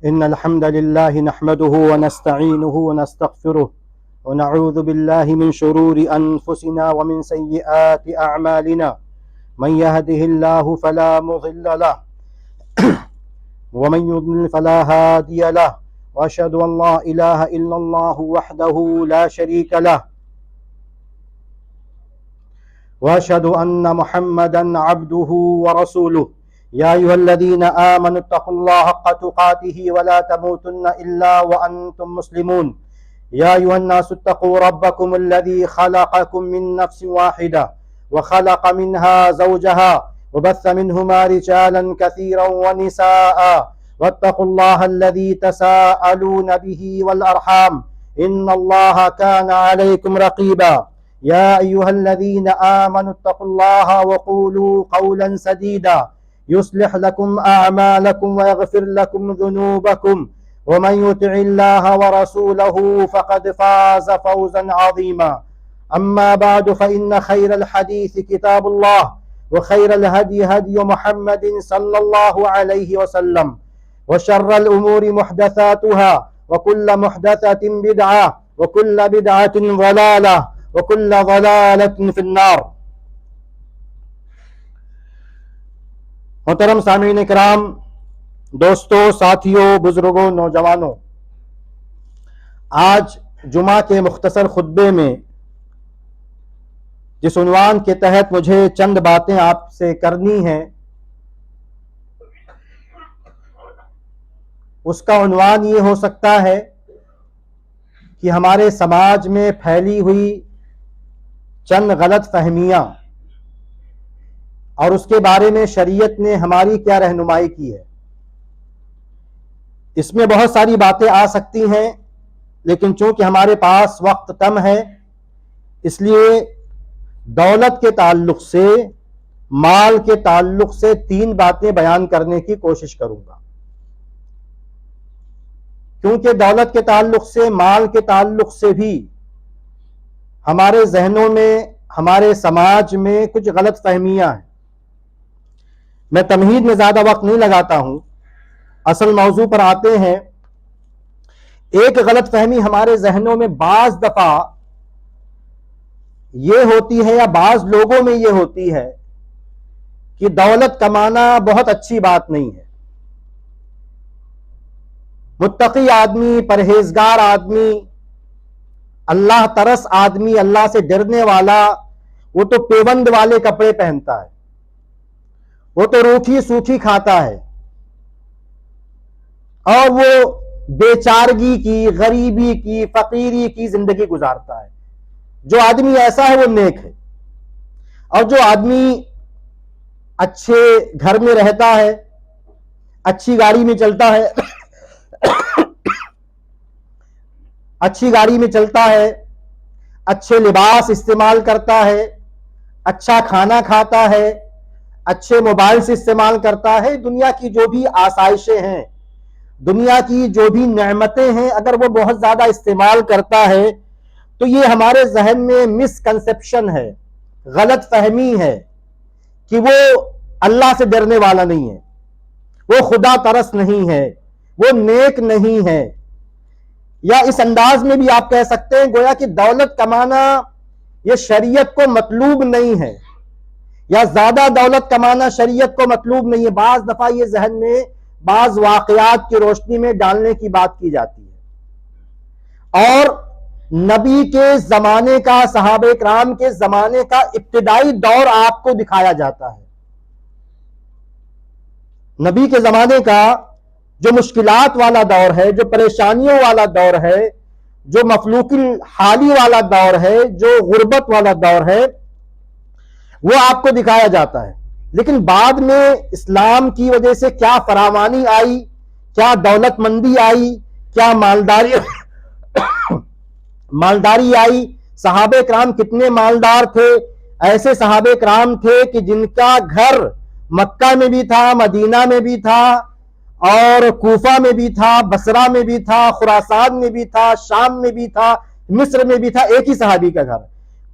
إن الحمد لله نحمده ونستعينه ونستغفره ونعوذ بالله من شرور أنفسنا ومن سيئات أعمالنا من يهده الله فلا مضل له ومن يضلل فلا هادي له وأشهد أن لا إله إلا الله وحده لا شريك له وأشهد أن محمدا عبده ورسوله يا أيها الذين آمنوا اتقوا الله حق تقاته ولا تموتن إلا وأنتم مسلمون يا أيها الناس اتقوا ربكم الذي خلقكم من نفس واحدة وخلق منها زوجها وبث منهما رجالا كثيرا ونساء واتقوا الله الذي تساءلون به والأرحام إن الله كان عليكم رقيبا يا أيها الذين آمنوا اتقوا الله وقولوا قولا سديدا يصلح لكم أعمالكم ويغفر لكم ذنوبكم ومن يطع الله ورسوله فقد فاز فوزا عظيما أما بعد فإن خير الحديث كتاب الله وخير الهدي هدي محمد صلى الله عليه وسلم وشر الأمور محدثاتها وكل محدثة بدعة وكل بدعة ضلالة وكل ضلالة في النار۔ محترم سامعین کرام، دوستوں، ساتھیوں، بزرگوں، نوجوانوں، آج جمعہ کے مختصر خطبے میں جس عنوان کے تحت مجھے چند باتیں آپ سے کرنی ہیں، اس کا عنوان یہ ہو سکتا ہے کہ ہمارے سماج میں پھیلی ہوئی چند غلط فہمیاں اور اس کے بارے میں شریعت نے ہماری کیا رہنمائی کی ہے۔ اس میں بہت ساری باتیں آ سکتی ہیں، لیکن چونکہ ہمارے پاس وقت کم ہے، اس لیے دولت کے تعلق سے، مال کے تعلق سے 3 باتیں بیان کرنے کی کوشش کروں گا، کیونکہ دولت کے تعلق سے، مال کے تعلق سے بھی ہمارے ذہنوں میں، ہمارے سماج میں کچھ غلط فہمیاں ہیں۔ میں تمہید میں زیادہ وقت نہیں لگاتا ہوں، اصل موضوع پر آتے ہیں۔ ایک غلط فہمی ہمارے ذہنوں میں بعض دفعہ یہ ہوتی ہے، یا بعض لوگوں میں یہ ہوتی ہے کہ دولت کمانا بہت اچھی بات نہیں ہے۔ متقی آدمی، پرہیزگار آدمی، اللہ ترس آدمی، اللہ سے ڈرنے والا، وہ تو پیوند والے کپڑے پہنتا ہے، وہ تو روکھی سوکھی کھاتا ہے، اور وہ بیچارگی کی، غریبی کی، فقیری کی زندگی گزارتا ہے۔ جو آدمی ایسا ہے وہ نیک ہے۔ اور جو آدمی اچھے گھر میں رہتا ہے، اچھی گاڑی میں چلتا ہے، اچھی گاڑی میں چلتا ہے، اچھے لباس استعمال کرتا ہے، اچھا کھانا کھاتا ہے، اچھے موبائل سے استعمال کرتا ہے، دنیا کی جو بھی آسائشیں ہیں، دنیا کی جو بھی نعمتیں ہیں، اگر وہ بہت زیادہ استعمال کرتا ہے تو یہ ہمارے ذہن میں مس کنسپشن ہے، غلط فہمی ہے کہ وہ اللہ سے ڈرنے والا نہیں ہے، وہ خدا ترس نہیں ہے، وہ نیک نہیں ہے۔ یا اس انداز میں بھی آپ کہہ سکتے ہیں گویا کہ دولت کمانا یہ شریعت کو مطلوب نہیں ہے، یا زیادہ دولت کمانا شریعت کو مطلوب نہیں ہے۔ بعض دفعہ یہ ذہن میں بعض واقعات کی روشنی میں ڈالنے کی بات کی جاتی ہے، اور نبی کے زمانے کا، صحابہ کرام کے زمانے کا ابتدائی دور آپ کو دکھایا جاتا ہے۔ نبی کے زمانے کا جو مشکلات والا دور ہے، جو پریشانیوں والا دور ہے، جو مفلوق الحالی والا دور ہے، جو غربت والا دور ہے، وہ آپ کو دکھایا جاتا ہے۔ لیکن بعد میں اسلام کی وجہ سے کیا فراوانی آئی، کیا دولت مندی آئی، کیا مالداری آئی۔ صحابہ کرام کتنے مالدار تھے۔ ایسے صحابہ کرام تھے کہ جن کا گھر مکہ میں بھی تھا، مدینہ میں بھی تھا، اور کوفہ میں بھی تھا، بصرہ میں بھی تھا، خراسان میں بھی تھا، شام میں بھی تھا، مصر میں بھی تھا، ایک ہی صحابی کا گھر۔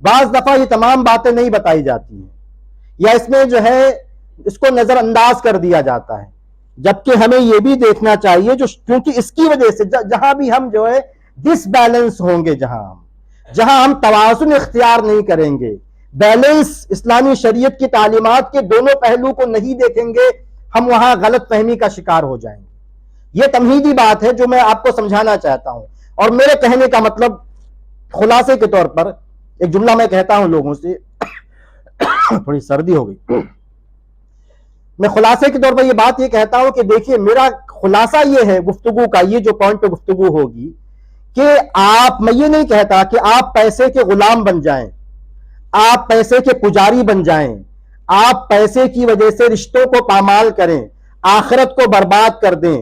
بعض دفعہ یہ تمام باتیں نہیں بتائی جاتی ہیں، یا اس میں جو ہے اس کو نظر انداز کر دیا جاتا ہے۔ جبکہ ہمیں یہ بھی دیکھنا چاہیے کیونکہ اس کی وجہ سے جہاں بھی ہم جو ہے ڈس بیلنس ہوں گے، جہاں ہم توازن اختیار نہیں کریں گے، بیلنس اسلامی شریعت کی تعلیمات کے دونوں پہلو کو نہیں دیکھیں گے، ہم وہاں غلط فہمی کا شکار ہو جائیں گے۔ یہ تمہیدی بات ہے جو میں آپ کو سمجھانا چاہتا ہوں، اور میرے کہنے کا مطلب خلاصے کے طور پر ایک جملہ میں کہتا ہوں لوگوں سے، تھوڑی سردی ہو گئی، میں خلاصے کے طور پر یہ بات یہ کہتا ہوں کہ دیکھیے میرا خلاصہ یہ ہے گفتگو کا، یہ جو پوائنٹ پہ گفتگو ہوگی کہ میں یہ نہیں کہتا کہ آپ پیسے کے غلام بن جائیں، آپ پیسے کے پجاری بن جائیں، آپ پیسے کی وجہ سے رشتوں کو پامال کریں، آخرت کو برباد کر دیں،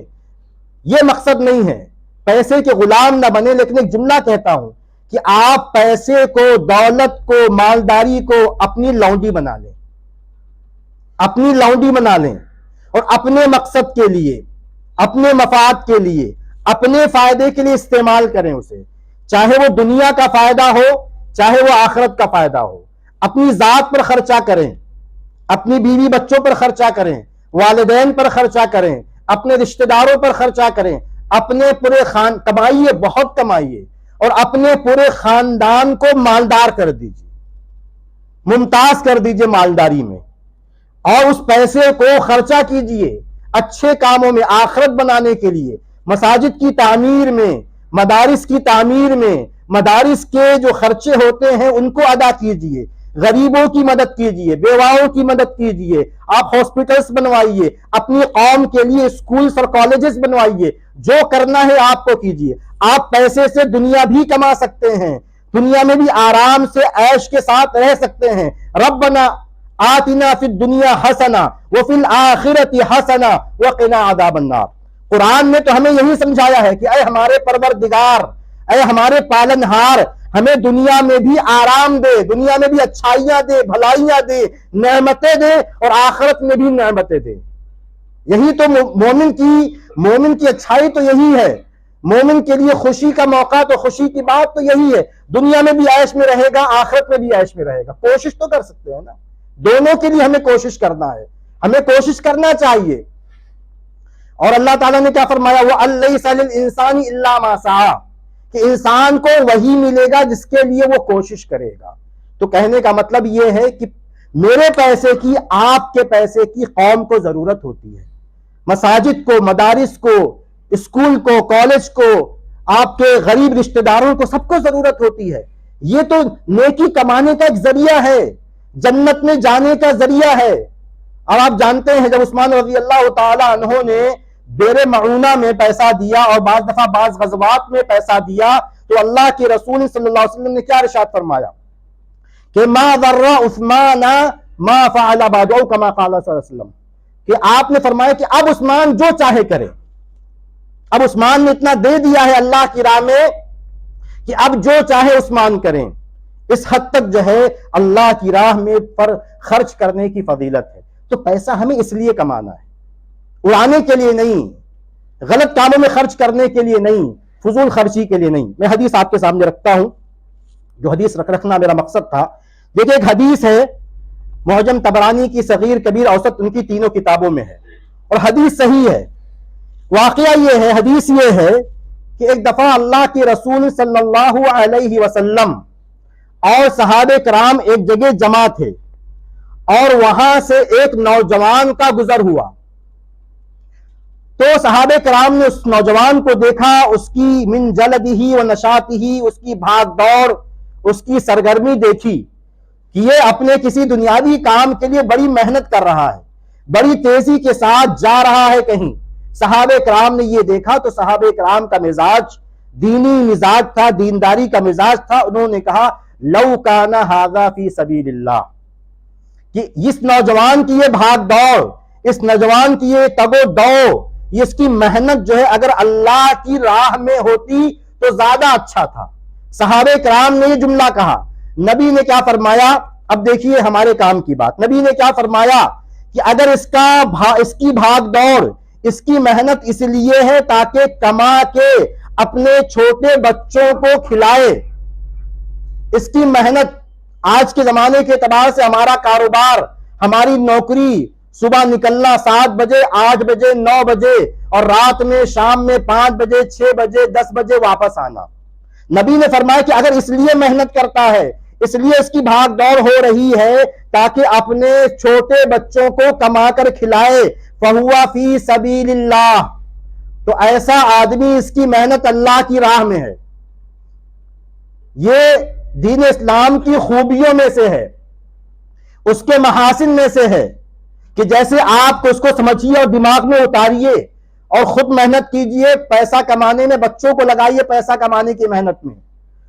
یہ مقصد نہیں ہے، پیسے کے غلام نہ بنے، لیکن ایک جملہ کہتا ہوں کہ آپ پیسے کو، دولت کو، مالداری کو اپنی لونڈی بنا لیں، اپنی لونڈی بنا لیں، اور اپنے مقصد کے لیے، اپنے مفاد کے لیے، اپنے فائدے کے لیے استعمال کریں اسے، چاہے وہ دنیا کا فائدہ ہو، چاہے وہ آخرت کا فائدہ ہو۔ اپنی ذات پر خرچہ کریں، اپنی بیوی بچوں پر خرچہ کریں، والدین پر خرچہ کریں، اپنے رشتہ داروں پر خرچہ کریں، اپنے پورے کمائیے، بہت کمائیے، اور اپنے پورے خاندان کو مالدار کر دیجیے، ممتاز کر دیجیے مالداری میں، اور اس پیسے کو خرچہ کیجیے اچھے کاموں میں، آخرت بنانے کے لیے، مساجد کی تعمیر میں، مدارس کی تعمیر میں، مدارس کے جو خرچے ہوتے ہیں ان کو ادا کیجیے، غریبوں کی مدد کیجیے، بیواؤں کی مدد کیجیے، آپ ہاسپٹلز بنوائیے، اپنی قوم کے لیے اسکولز اور کالجز بنوائیے، جو کرنا ہے آپ کو کیجیے۔ آپ پیسے سے دنیا بھی کما سکتے ہیں، دنیا میں بھی آرام سے عیش کے ساتھ رہ سکتے ہیں۔ ربنا آتنا فی الدنیا حسنہ وفی الآخرۃ حسنہ وقنا عذاب النار۔ قرآن نے تو ہمیں یہی سمجھایا ہے کہ اے ہمارے پروردگار، اے ہمارے پالنہار، ہمیں دنیا میں بھی آرام دے، دنیا میں بھی اچھائیاں دے، بھلائیاں دے، نعمتیں دے، اور آخرت میں بھی نعمتیں دے۔ یہی تو مومن کی اچھائی تو یہی ہے، مومن کے لیے خوشی کا موقع تو، خوشی کی بات تو یہی ہے، دنیا میں بھی عیش میں رہے گا، آخرت میں بھی عیش میں رہے گا۔ کوشش تو کر سکتے ہیں نا، دونوں کے لیے ہمیں کوشش کرنا ہے، ہمیں کوشش کرنا چاہیے۔ اور اللہ تعالیٰ نے کیا فرمایا؟ وَأَن لَّيْسَ لِلْإِنسَانِ إِلَّا مَا سَعَىٰ، کہ انسان کو وہی ملے گا جس کے لیے وہ کوشش کرے گا۔ تو کہنے کا مطلب یہ ہے کہ میرے پیسے کی، آپ کے پیسے کی قوم کو ضرورت ہوتی ہے، مساجد کو، مدارس کو، اسکول کو، کالج کو، آپ کے غریب رشتہ داروں کو، سب کو ضرورت ہوتی ہے۔ یہ تو نیکی کمانے کا ایک ذریعہ ہے، جنت میں جانے کا ذریعہ ہے۔ اور آپ جانتے ہیں جب عثمان رضی اللہ تعالی عنہ نے بیر معونہ میں پیسہ دیا اور بعض دفعہ بعض غزوات میں پیسہ دیا، تو اللہ کے رسول صلی اللہ علیہ وسلم نے کیا ارشاد فرمایا کہ ما ضر عثمان ما فعل بعد، کما قال صلی اللہ علیہ وسلم، کہ آپ نے فرمایا کہ اب عثمان جو چاہے کرے، اب عثمان نے اتنا دے دیا ہے اللہ کی راہ میں کہ اب جو چاہے عثمان کریں۔ اس حد تک جو ہے اللہ کی راہ میں پر خرچ کرنے کی فضیلت ہے۔ تو پیسہ ہمیں اس لیے کمانا ہے، اڑانے کے لیے نہیں، غلط کاموں میں خرچ کرنے کے لیے نہیں، فضول خرچی کے لیے نہیں۔ میں حدیث آپ کے سامنے رکھتا ہوں، جو حدیث رکھنا میرا مقصد تھا۔ دیکھیں ایک حدیث ہے، معجم طبرانی کی صغیر، کبیر، اوسط، ان کی تینوں کتابوں میں ہے، اور حدیث صحیح ہے۔ واقعہ یہ ہے، حدیث یہ ہے کہ ایک دفعہ اللہ کے رسول صلی اللہ علیہ وسلم اور صحابہ کرام ایک جگہ جمع تھے، اور وہاں سے ایک نوجوان کا گزر ہوا۔ تو صحابہ کرام نے اس نوجوان کو دیکھا، اس کی من جلدہ و نشاطہ، اس کی بھاگ دوڑ، اس کی سرگرمی دیکھی کہ یہ اپنے کسی دنیاوی کام کے لیے بڑی محنت کر رہا ہے، بڑی تیزی کے ساتھ جا رہا ہے کہیں۔ صحابہ کرام نے یہ دیکھا تو صحابہ کرام کا مزاج دینی مزاج تھا، دینداری کا مزاج تھا۔ انہوں نے کہا لو کان ھذا فی سبیل اللہ، کہ اس نوجوان کی یہ بھاگ دوڑ، اس نوجوان کی یہ تگ و دو، یہ اس کی محنت جو ہے اگر اللہ کی راہ میں ہوتی تو زیادہ اچھا تھا۔ صحابہ کرام نے یہ جملہ کہا۔ نبی نے کیا فرمایا؟ اب دیکھیے ہمارے کام کی بات۔ نبی نے کیا فرمایا کہ اگر اس کی بھاگ دوڑ، اس کی محنت اس لیے ہے تاکہ کما کے اپنے چھوٹے بچوں کو کھلائے، اس کی محنت آج کے زمانے کے اعتبار سے ہمارا کاروبار، ہماری نوکری، صبح نکلنا 7 بجے 8 بجے 9 بجے اور رات میں شام میں 5 بجے 6 بجے 10 بجے واپس آنا. نبی نے فرمایا کہ اگر اس لیے محنت کرتا ہے، اس لیے اس کی بھاگ دوڑ ہو رہی ہے تاکہ اپنے چھوٹے بچوں کو کما کر کھلائے، فَهُوَ فِي سَبِيلِ اللَّهِ، تو ایسا آدمی اس کی محنت اللہ کی راہ میں ہے. یہ دین اسلام کی خوبیوں میں سے ہے، اس کے محاسن میں سے ہے کہ جیسے آپ کو اس کو سمجھیے اور دماغ میں اتاریے اور خود محنت کیجئے، پیسہ کمانے میں بچوں کو لگائیے، پیسہ کمانے کی محنت میں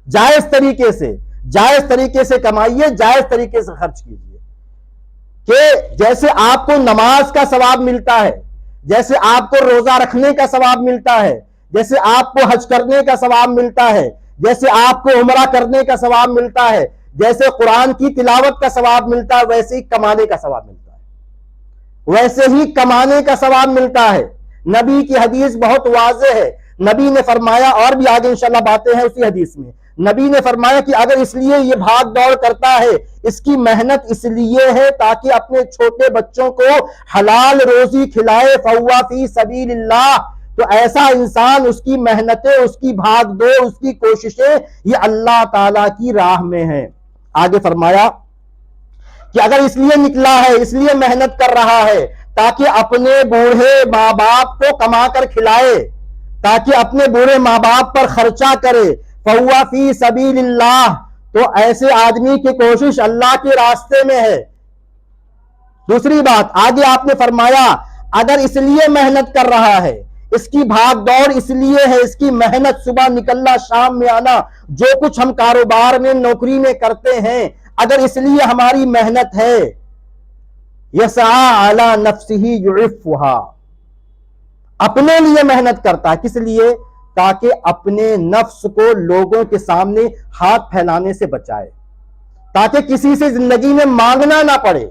جائز طریقے سے کمائیے، جائز طریقے سے خرچ کیجئے. کہ جیسے آپ کو نماز کا ثواب ملتا ہے، جیسے آپ کو روزہ رکھنے کا ثواب ملتا ہے، جیسے آپ کو حج کرنے کا ثواب ملتا ہے، جیسے آپ کو عمرہ کرنے کا ثواب ملتا ہے، جیسے قرآن کی تلاوت کا ثواب ملتا ہے، ویسے ہی کمانے کا ثواب ملتا ہے، ویسے ہی کمانے کا ثواب ملتا ہے. نبی کی حدیث بہت واضح ہے. نبی نے فرمایا، اور بھی آگے انشاءاللہ باتیں ہیں اسی حدیث میں، نبی نے فرمایا کہ اگر اس لیے یہ بھاگ دوڑ کرتا ہے، اس کی محنت اس لیے ہے تاکہ اپنے چھوٹے بچوں کو حلال روزی کھلائے، فَهُوَ فِي سَبِيلِ اللَّهِ، تو ایسا انسان، اس کی محنتیں، اس کی بھاگ دوڑ، اس کی کوششیں یہ اللہ تعالیٰ کی راہ میں ہیں. آگے فرمایا کہ اگر اس لیے نکلا ہے، اس لیے محنت کر رہا ہے تاکہ اپنے بوڑھے ماں باپ کو کما کر کھلائے، تاکہ اپنے بوڑھے ماں باپ پر خرچہ کرے، فَهُوَ فِي سَبِيلِ اللَّهِ، تو ایسے آدمی کی کوشش اللہ کے راستے میں ہے. دوسری بات آگے آپ نے فرمایا، اگر اس لیے محنت کر رہا ہے، اس کی بھاگ دوڑ اس لیے ہے، اس کی محنت صبح نکلنا شام میں آنا، جو کچھ ہم کاروبار میں نوکری میں کرتے ہیں، اگر اس لیے ہماری محنت ہے، یسعی علی نفسہ یعفھا، اپنے لیے محنت کرتا ہے. کس لیے؟ تاکہ اپنے نفس کو لوگوں کے سامنے ہاتھ پھیلانے سے بچائے، تاکہ کسی سے زندگی میں مانگنا نہ پڑے.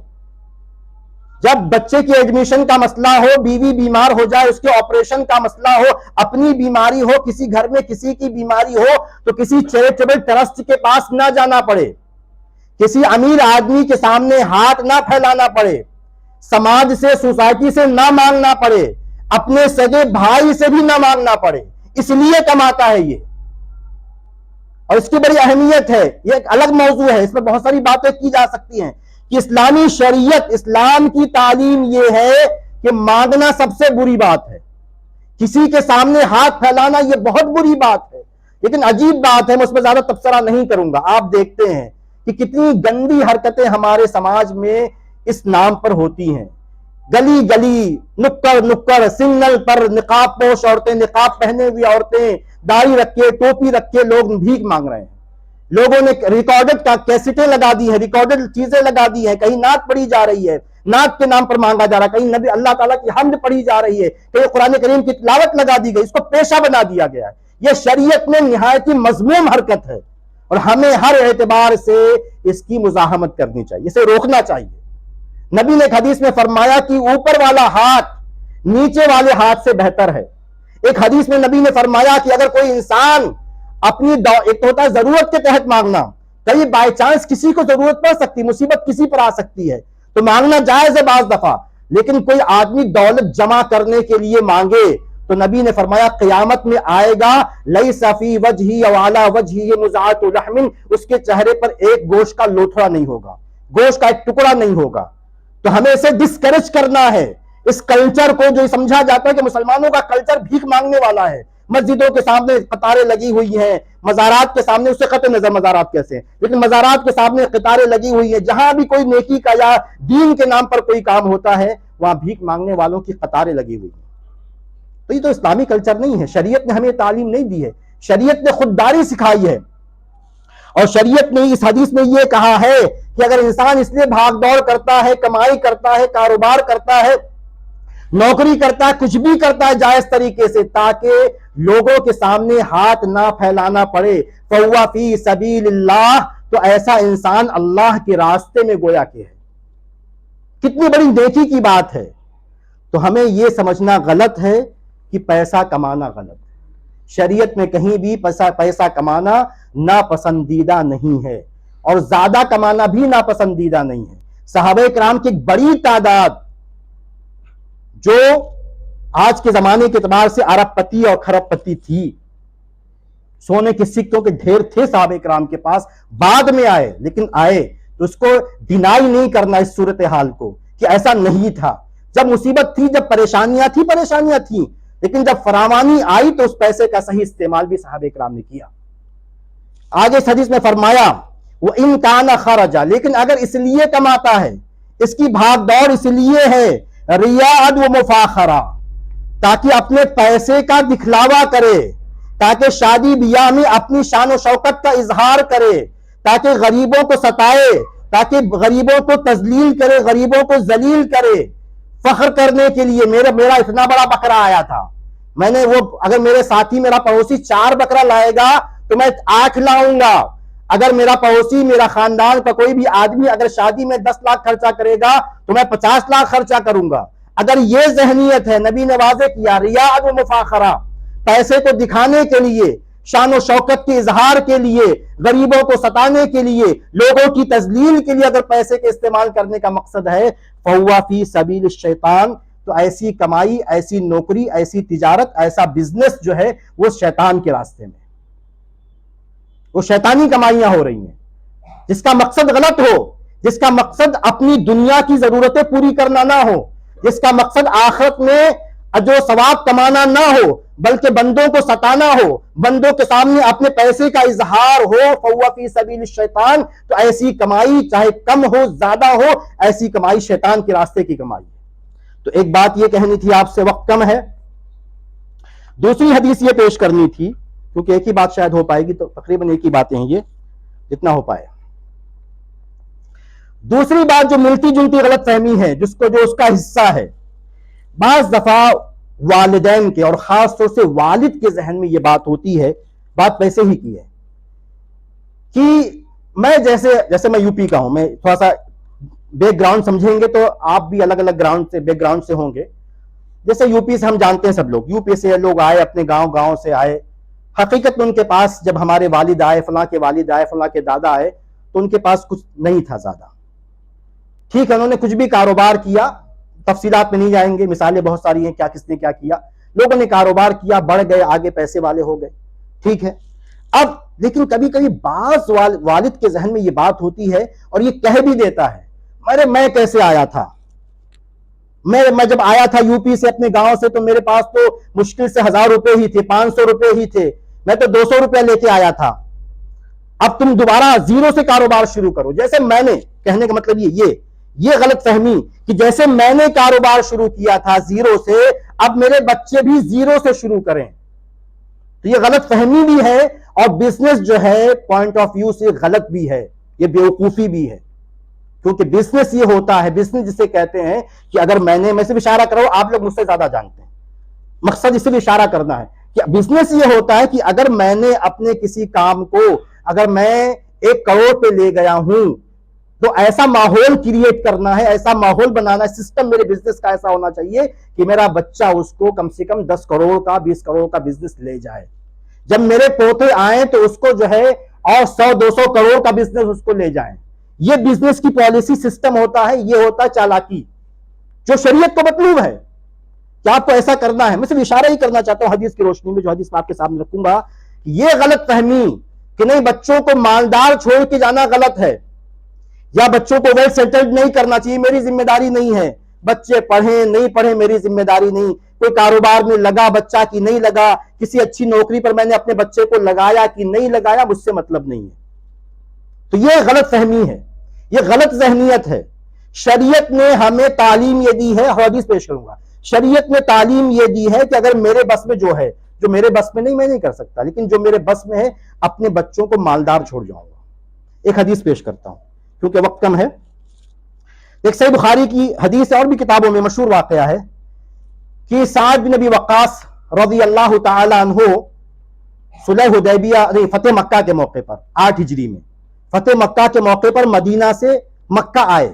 جب بچے کی ایڈمیشن کا مسئلہ ہو، بیوی بیمار ہو جائے، اس کے آپریشن کا مسئلہ ہو، اپنی بیماری ہو، کسی گھر میں کسی کی بیماری ہو، تو کسی چیریٹیبل ٹرسٹ کے پاس نہ جانا پڑے، کسی امیر آدمی کے سامنے ہاتھ نہ پھیلانا پڑے، سماج سے، سوسائٹی سے نہ مانگنا پڑے، اپنے سگے بھائی سے بھی نہ مانگنا پڑے. اس لیے کماتا ہے یہ، اور اس کی بڑی اہمیت ہے. یہ ایک الگ موضوع ہے، اس میں بہت ساری باتیں کی جا سکتی ہیں کہ اسلامی شریعت، اسلام کی تعلیم یہ ہے کہ مانگنا سب سے بری بات ہے، کسی کے سامنے ہاتھ پھیلانا یہ بہت بری بات ہے. لیکن عجیب بات ہے، میں اس میں زیادہ تبصرہ نہیں کروں گا. آپ دیکھتے ہیں کہ کتنی گندی حرکتیں ہمارے سماج میں اس نام پر ہوتی ہیں. گلی گلی، نکڑ نکڑ، سگنل پر نقاب پوش عورتیں، نقاب پہنے ہوئی عورتیں، داڑھی رکھ کے، ٹوپی رکھ کے لوگ بھیک مانگ رہے ہیں. لوگوں نے ریکارڈڈ کیسٹیں لگا دی ہیں، ریکارڈڈ چیزیں لگا دی ہیں، کہیں نعت پڑھی جا رہی ہے، نعت کے نام پر مانگا جا رہا ہے، کہیں نبی اللہ تعالیٰ کی حمد پڑھی جا رہی ہے، کہیں قرآن کریم کی تلاوت لگا دی گئی، اس کو پیشہ بنا دیا گیا ہے. یہ شریعت میں نہایت ہی مذموم حرکت ہے، اور ہمیں ہر اعتبار سے اس کی مزاحمت کرنی چاہیے، اسے روکنا چاہیے. نبی نے ایک حدیث میں فرمایا کہ اوپر والا ہاتھ نیچے والے ہاتھ سے بہتر ہے. ایک حدیث میں نبی نے فرمایا کہ اگر کوئی انسان اپنی ایک تو ہوتا ہے ضرورت کے تحت مانگنا، کئی بائی چانس کسی کو ضرورت پڑ سکتی، مصیبت کسی پر آ سکتی ہے تو مانگنا جائز ہے بعض دفعہ. لیکن کوئی آدمی دولت جمع کرنے کے لیے مانگے تو نبی نے فرمایا قیامت میں آئے گا لیس فی وجہی او علی وجہی مزعۃ لحم، اس کے چہرے پر ایک گوشت کا لوتھڑا نہیں ہوگا، گوشت کا ایک ٹکڑا نہیں ہوگا. تو ہمیں اسے ڈسکریج کرنا ہے، اس کلچر کو جو سمجھا جاتا ہے کہ مسلمانوں کا کلچر بھیک مانگنے والا ہے. مسجدوں کے سامنے قطاریں لگی ہوئی ہیں، مزارات کے سامنے، اس سے قطع نظر مزارات کیسے ہیں، لیکن مزارات کے سامنے قطاریں لگی ہوئی ہیں، جہاں بھی کوئی نیکی کا یا دین کے نام پر کوئی کام ہوتا ہے وہاں بھیک مانگنے والوں کی قطاریں لگی ہوئی ہیں. تو یہ تو اسلامی کلچر نہیں ہے، شریعت نے ہمیں تعلیم نہیں دی ہے، شریعت نے خودداری سکھائی ہے. اور شریعت نے اس حدیث میں یہ کہا ہے کہ اگر انسان اس لیے بھاگ دوڑ کرتا ہے، کمائی کرتا ہے، کاروبار کرتا ہے، نوکری کرتا ہے، کچھ بھی کرتا ہے جائز طریقے سے تاکہ لوگوں کے سامنے ہاتھ نہ پھیلانا پڑے، فَهُوَ فِي سَبِيلِ اللَّهِ، تو ایسا انسان اللہ کے راستے میں گویا کہ ہے. کتنی بڑی نیکی کی بات ہے. تو ہمیں یہ سمجھنا غلط ہے کہ پیسہ کمانا غلط ہے. شریعت میں کہیں بھی پیسہ کمانا ناپسندیدہ نہیں ہے، اور زیادہ کمانا بھی ناپسندیدہ نہیں ہے. صحابہ کرام کی ایک بڑی تعداد جو آج کے زمانے کے اعتبار سے ارب پتی اور کھرب پتی تھی، سونے کے سکوں کے ڈھیر تھے صحابہ کرام کے پاس، بعد میں آئے، لیکن آئے تو اس کو ڈینائی نہیں کرنا اس صورتحال کو کہ ایسا نہیں تھا۔ جب مصیبت تھی، جب پریشانیاں تھیں، لیکن جب فراوانی آئی تو اس پیسے کا صحیح استعمال بھی صحابہ کرام نے کیا۔ آگے اس حدیث میں فرمایا وَإِن كَانَ خَرَجَ، لیکن اگر اس لیے کماتا ہے، اس کی بھاگ دوڑ اس لیے ہے رِيَاءً وَمُفَاخَرَةً، تاکہ اپنے پیسے کا دکھلاوا کرے، تاکہ شادی بیاہ میں اپنی شان و شوکت کا اظہار کرے، تاکہ غریبوں کو ستائے، تاکہ غریبوں کو تذلیل کرے، غریبوں کو ذلیل کرے، فخر کرنے کے لیے میرا اتنا بڑا بکرا آیا تھا، میں نے وہ، اگر میرے ساتھی میرا پڑوسی 4 بکرا لائے گا تو میں 8 لاؤں گا، اگر میرا پڑوسی، میرا خاندان کا کوئی بھی آدمی اگر شادی میں 10 لاکھ خرچہ کرے گا تو میں 50 لاکھ خرچہ کروں گا۔ اگر یہ ذہنیت ہے، نبی نے واضح کیا ریاء و مفاخرہ، پیسے کو دکھانے کے لیے، شان و شوکت کے اظہار کے لیے، غریبوں کو ستانے کے لیے، لوگوں کی تذلیل کے لیے اگر پیسے کے استعمال کرنے کا مقصد ہے فَهُوَ فِي سَبِيلِ الشَّيْطَانِ، تو ایسی کمائی، ایسی نوکری، ایسی تجارت، ایسا بزنس جو ہے وہ شیطان کے راستے میں، وہ شیطانی کمائیاں ہو رہی ہیں، جس کا مقصد غلط ہو، جس کا مقصد اپنی دنیا کی ضرورتیں پوری کرنا نہ ہو، جس کا مقصد آخرت میں جو ثواب کمانا نہ ہو بلکہ بندوں کو ستانا ہو، بندوں کے سامنے اپنے پیسے کا اظہار ہو، فَهُوَ فِي سَبِيلِ الشَّيْطَانِ، تو ایسی کمائی چاہے کم ہو زیادہ ہو، ایسی کمائی شیطان کے راستے کی کمائی ہے۔ تو ایک بات یہ کہنی تھی آپ سے، وقت کم ہے، دوسری حدیث یہ پیش کرنی تھی، کیونکہ ایک ہی بات شاید ہو پائے گی تو تقریباً ایک ہی باتیں ہیں یہ، جتنا ہو پائے۔ دوسری بات جو ملتی جلتی غلط فہمی ہے، جو اس کا حصہ ہے، بعض دفعہ والدین کے اور خاص طور سے والد کے ذہن میں یہ بات ہوتی ہے، بات ویسے ہی کی ہے کہ میں جیسے میں یو پی کا ہوں، میں تھوڑا سا بیک گراؤنڈ سمجھیں گے تو آپ بھی الگ الگ بیک گراؤنڈ سے ہوں گے، جیسے یو پی سے ہم جانتے ہیں سب لوگ، یو پی سے لوگ آئے، اپنے گاؤں سے آئے، حقیقت میں ان کے پاس جب ہمارے والد آئے، فلاں کے والد آئے، فلاں کے دادا آئے، تو ان کے پاس کچھ نہیں تھا زیادہ، ٹھیک ہے، انہوں نے کچھ بھی کاروبار کیا، تفصیلات میں نہیں جائیں گے، مثالیں بہت ساری ہیں، کس نے کیا کیا، لوگوں نے کاروبار کیا، بڑھ گئے، آگے پیسے والے ہو گئے، ٹھیک ہے۔ اب لیکن کبھی کبھی بعض والد کے ذہن میں یہ بات ہوتی ہے اور یہ کہہ بھی دیتا ہے، میں کیسے آیا تھا، میں جب آیا تھا یو پی سے اپنے گاؤں سے تو میرے پاس تو مشکل سے 1000 روپے ہی تھے، 500 روپے ہی تھے، میں تو 200 روپے لے کے آیا تھا، اب تم دوبارہ زیرو سے کاروبار شروع کرو۔ جیسے میں نے، کہنے کا مطلب یہ غلط فہمی کہ جیسے میں نے کاروبار شروع کیا تھا زیرو سے، اب میرے بچے بھی زیرو سے شروع کریں، تو یہ غلط فہمی بھی ہے، اور بزنس جو ہے پوائنٹ آف ویو سے غلط بھی ہے، یہ بیوقوفی بھی ہے، کیونکہ بزنس یہ ہوتا ہے، بزنس جسے کہتے ہیں کہ اگر میں سے اشارہ کرو، آپ لوگ مجھ سے زیادہ جانتے ہیں، مقصد اس سے بھی اشارہ کرنا ہے کہ بزنس یہ ہوتا ہے کہ اگر میں نے اپنے کسی کام کو، اگر میں 1 کروڑ پہ لے گیا ہوں تو ایسا ماحول کریٹ کرنا ہے، ایسا ماحول بنانا ہے، سسٹم میرے بزنس کا ایسا ہونا چاہیے کہ میرا بچہ اس کو کم سے کم 10 کروڑ کا 20 کروڑ کا بزنس لے جائے، جب میرے پوتے آئیں تو اس کو جو ہے اور 100-200 کروڑ کا بزنس اس کو لے جائیں۔ یہ بزنس کی پالیسی سسٹم ہوتا ہے، یہ ہوتا ہے چالاکی جو شریعت کو مطلوب ہے کہ آپ کو ایسا کرنا ہے۔ میں صرف اشارہ ہی کرنا چاہتا ہوں حدیث کی روشنی میں، جو حدیث میں آپ کے سامنے رکھوں گا، یہ غلط فہمی کہ نہیں بچوں کو مالدار چھوڑ کے جانا غلط ہے، یا بچوں کو ویل سیٹلڈ نہیں کرنا چاہیے، میری ذمہ داری نہیں ہے، بچے پڑھیں نہیں پڑھیں میری ذمہ داری نہیں، کوئی کاروبار میں لگا بچہ کی نہیں لگا، کسی اچھی نوکری پر میں نے اپنے بچے کو لگایا کہ نہیں لگایا، مجھ سے مطلب نہیں ہے۔ تو یہ غلط فہمی ہے، یہ غلط ذہنیت ہے۔ شریعت نے ہمیں تعلیم یہ دی ہے، حدیث پیش کروں گا، شریعت نے تعلیم یہ دی ہے کہ اگر میرے بس میں جو ہے، جو میرے بس میں نہیں میں نہیں کر سکتا، لیکن جو میرے بس میں ہے اپنے بچوں کو مالدار چھوڑ جاؤں گا۔ ایک حدیث پیش کرتا ہوں کیونکہ وقت کم ہے۔ ایک صحیح بخاری کی حدیث ہے، اور بھی کتابوں میں مشہور واقعہ ہے کہ سعد بن ابی وقاص رضی اللہ تعالی عنہ صلح حدیبیہ فتح مکہ کے موقع پر 8 ہجری میں فتح مکہ کے موقع پر مدینہ سے مکہ آئے،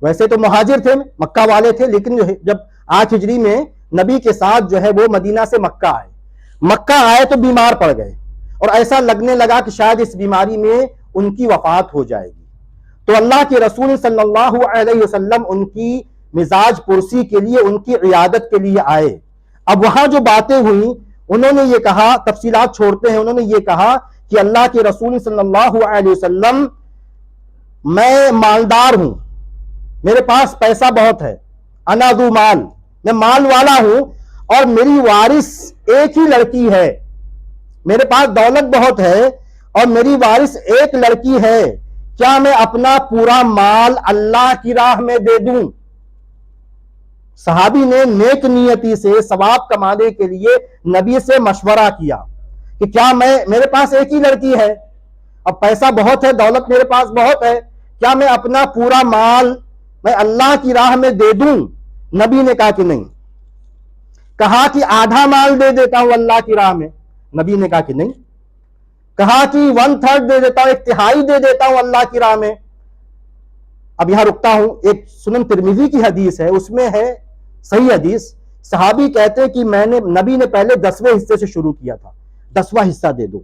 ویسے تو مہاجر تھے، مکہ والے تھے، لیکن جب 8 ہجری میں نبی کے ساتھ جو ہے وہ مدینہ سے مکہ آئے تو بیمار پڑ گئے، اور ایسا لگنے لگا کہ شاید اس بیماری میں ان کی وفات ہو جائے گی، تو اللہ کے رسول صلی اللہ علیہ وسلم ان کی مزاج پرسی کے لیے ان کی عیادت کے لیے آئے. اب وہاں جو باتیں ہوئیں انہوں نے یہ کہا, تفصیلات چھوڑتے ہیں, انہوں نے یہ کہا کہ اللہ کے رسول صلی اللہ علیہ وسلم میں مالدار ہوں, میرے پاس پیسہ بہت ہے, انا ذو مال, میں مال والا ہوں اور میری وارث ایک ہی لڑکی ہے, میرے پاس دولت بہت ہے اور میری وارث ایک لڑکی ہے, کیا میں اپنا پورا مال اللہ کی راہ میں دے دوں؟ صحابی نے نیک نیتی سے ثواب کمانے کے لیے نبی سے مشورہ کیا کہ کیا میرے پاس ایک ہی لڑکی ہے, اب پیسہ بہت ہے, دولت میرے پاس بہت ہے, کیا میں اپنا پورا مال میں اللہ کی راہ میں دے دوں؟ نبی نے کہا کہ نہیں. کہا کہ آدھا مال دے دیتا ہوں اللہ کی راہ میں, نبی نے کہا کہ نہیں. کہا کہ 1/3 دے دیتا ہوں, 1/3 دے دیتا ہوں اللہ کی راہ میں. اب یہاں رکتا ہوں, ایک سنن ترمذی کی حدیث ہے, اس میں ہے صحیح حدیث, صحابی کہتے ہیں کہ نبی نے پہلے 10ویں حصے سے شروع کیا تھا, 10واں حصہ دے دو.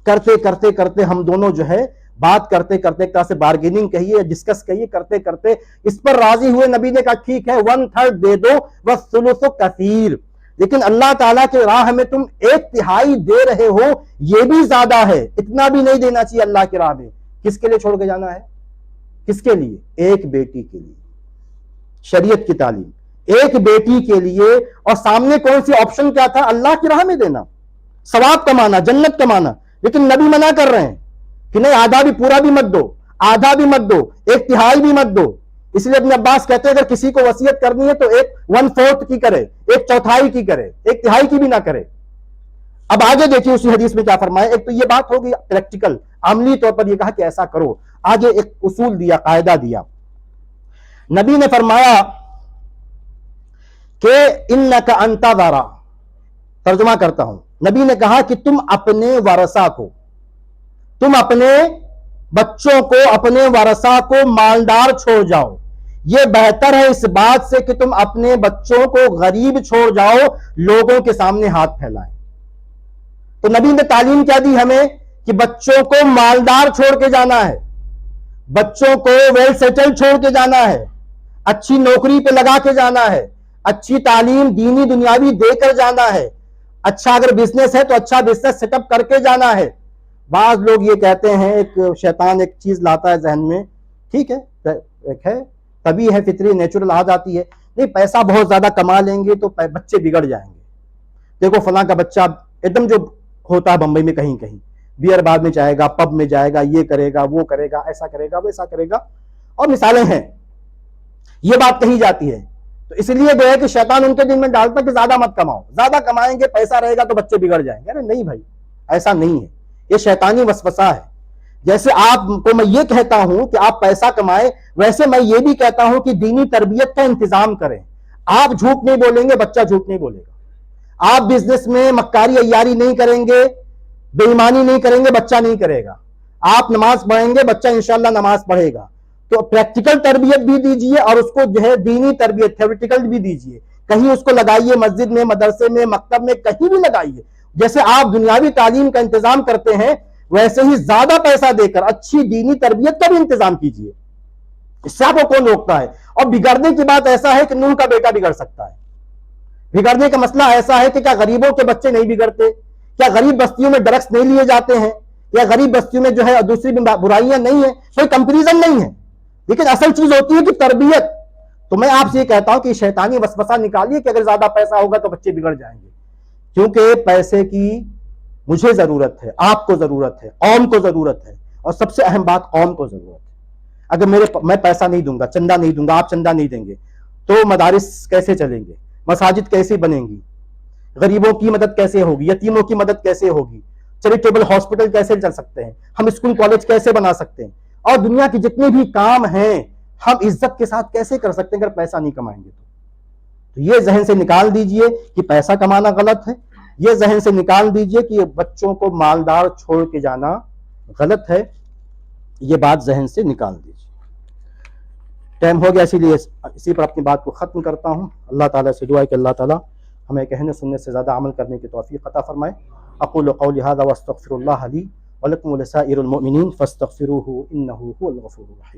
کرتے کرتے کرتے ہم دونوں جو ہے بات کرتے کرتے ایک طرح سے بارگیننگ کہیے, ڈسکس کہیے, کرتے کرتے اس پر راضی ہوئے. نبی نے کہا ٹھیک ہے 1/3 دے دو, وَالثُّلُثُ کثیر, لیکن اللہ تعالیٰ کے راہ میں تم 1/3 دے رہے ہو, یہ بھی زیادہ ہے, اتنا بھی نہیں دینا چاہیے اللہ کی راہ میں. کس کے لیے چھوڑ کے جانا ہے؟ کس کے لیے؟ ایک بیٹی کے لیے. شریعت کی تعلیم, ایک بیٹی کے لیے, اور سامنے کون سی آپشن کیا تھا؟ اللہ کی راہ میں دینا, ثواب کمانا, جنت کمانا. لیکن نبی منع کر رہے ہیں کہ نہیں, آدھا بھی پورا بھی مت دو, آدھا بھی مت دو, 1/3 بھی مت دو. اس لیے ابن عباس کہتے ہیں اگر کسی کو وصیت کرنی ہے تو 1/4 کی کرے, 1/4 کی کرے, 1/3 کی بھی نہ کرے. اب آگے دیکھیے اسی حدیث میں کیا فرمایا. ایک تو یہ بات ہوگی پریکٹیکل, عملی طور پر یہ کہا کہ ایسا کرو. آگے ایک اصول دیا, قاعدہ دیا. نبی نے فرمایا کہ انک انت ذرا, ترجمہ کرتا ہوں, نبی نے کہا کہ تم اپنے ورثہ کو, تم اپنے بچوں کو, اپنے ورثہ کو مالدار چھوڑ جاؤ. یہ بہتر ہے اس بات سے کہ تم اپنے بچوں کو غریب چھوڑ جاؤ, لوگوں کے سامنے ہاتھ پھیلائیں. تو نبی نے تعلیم کیا دی ہمیں کہ بچوں کو مالدار چھوڑ کے جانا ہے, بچوں کو ویل سیٹل چھوڑ کے جانا ہے, اچھی نوکری پہ لگا کے جانا ہے, اچھی تعلیم دینی دنیاوی دے کر جانا ہے, اچھا اگر بزنس ہے تو اچھا بزنس سیٹ اپ کر کے جانا ہے. بعض لوگ یہ کہتے ہیں, ایک شیطان ایک چیز لاتا ہے ذہن میں, ٹھیک ہے, ایک ہے طبیعی ہے, فطری نیچرل آ جاتی ہے, نہیں پیسہ بہت زیادہ کما لیں گے تو بچے بگڑ جائیں گے. دیکھو فلاں کا بچہ ایک دم جو ہوتا ہے بمبئی میں کہیں کہیں, بیئر بار میں جائے گا, پب میں جائے گا, یہ کرے گا, وہ کرے گا, ایسا کرے گا, ویسا کرے گا, اور مثالیں ہیں, یہ بات کہی جاتی ہے. تو اس لیے جو ہے کہ شیطان ان کے دل میں ڈالتا کہ زیادہ مت کماؤ, زیادہ کمائیں گے پیسہ رہے گا تو بچے بگڑ جائیں گے. ارے نہیں بھائی, ایسا نہیں ہے, یہ شیطانی وسوسہ ہے. جیسے آپ کو میں یہ کہتا ہوں کہ آپ پیسہ کمائیں, ویسے میں یہ بھی کہتا ہوں کہ دینی تربیت کا انتظام کریں. آپ جھوٹ نہیں بولیں گے, بچہ جھوٹ نہیں بولے گا. آپ بزنس میں مکاری عیاری نہیں کریں گے, بے ایمانی نہیں کریں گے, بچہ نہیں کرے گا. آپ نماز پڑھیں گے, بچہ انشاءاللہ نماز پڑھے گا. تو پریکٹیکل تربیت بھی دیجئے اور اس کو جو ہے دینی تربیت تھیوریٹیکل بھی دیجئے. کہیں اس کو لگائیے, مسجد میں, مدرسے میں, مکتب میں, کہیں بھی لگائیے. جیسے آپ دنیاوی تعلیم کا انتظام کرتے ہیں ویسے ہی زیادہ پیسہ دے کر اچھی دینی تربیت کا بھی انتظام کیجئے. اس سے آپ کو کون روکتا ہے؟ اور بگڑنے کی بات ایسا ہے کہ نون کا بیٹا بگڑ سکتا ہے. بگڑنے کا مسئلہ ایسا ہے کہ کیا غریبوں کے بچے نہیں بگڑتے؟ کیا غریب بستیوں میں ڈرگس نہیں لیے جاتے ہیں؟ یا غریب بستیوں میں جو ہے دوسری برائیاں نہیں ہیں؟ کوئی کمپیریزن نہیں ہے. لیکن اصل چیز ہوتی ہے کہ تربیت. تو میں آپ سے یہ کہتا ہوں کہ شیطانی وسوسہ نکالیے کہ اگر زیادہ پیسہ ہوگا تو بچے بگڑ جائیں گے. کیونکہ پیسے کی مجھے ضرورت ہے, آپ کو ضرورت ہے, قوم کو ضرورت ہے, اور سب سے اہم بات قوم کو ضرورت ہے. اگر میں پیسہ نہیں دوں گا, چندہ نہیں دوں گا, آپ چندہ نہیں دیں گے تو مدارس کیسے چلیں گے؟ مساجد کیسے بنیں گی؟ غریبوں کی مدد کیسے ہوگی؟ یتیموں کی مدد کیسے ہوگی؟ چیریٹیبل ہاسپٹل کیسے چل سکتے ہیں؟ ہم اسکول کالج کیسے بنا سکتے ہیں؟ اور دنیا کے جتنے بھی کام ہیں ہم عزت کے ساتھ کیسے کر سکتے ہیں اگر پیسہ نہیں کمائیں گے تو یہ ذہن سے نکال دیجئے کہ پیسہ کمانا غلط ہے. یہ ذہن سے نکال دیجئے کہ بچوں کو مالدار چھوڑ کے جانا غلط ہے. یہ بات ذہن سے نکال دیجئے. ٹائم ہو گیا, اسی پر اپنی بات کو ختم کرتا ہوں. اللہ تعالیٰ سے دعا ہے کہ اللہ تعالیٰ ہمیں کہنے سننے سے زیادہ عمل کرنے کی توفیق عطا فرمائے. اقول قولی ھذا واستغفر اللہ لی ولکم ولسائر المؤمنین فاستغفروہ انہ هو الغفور الرحیم.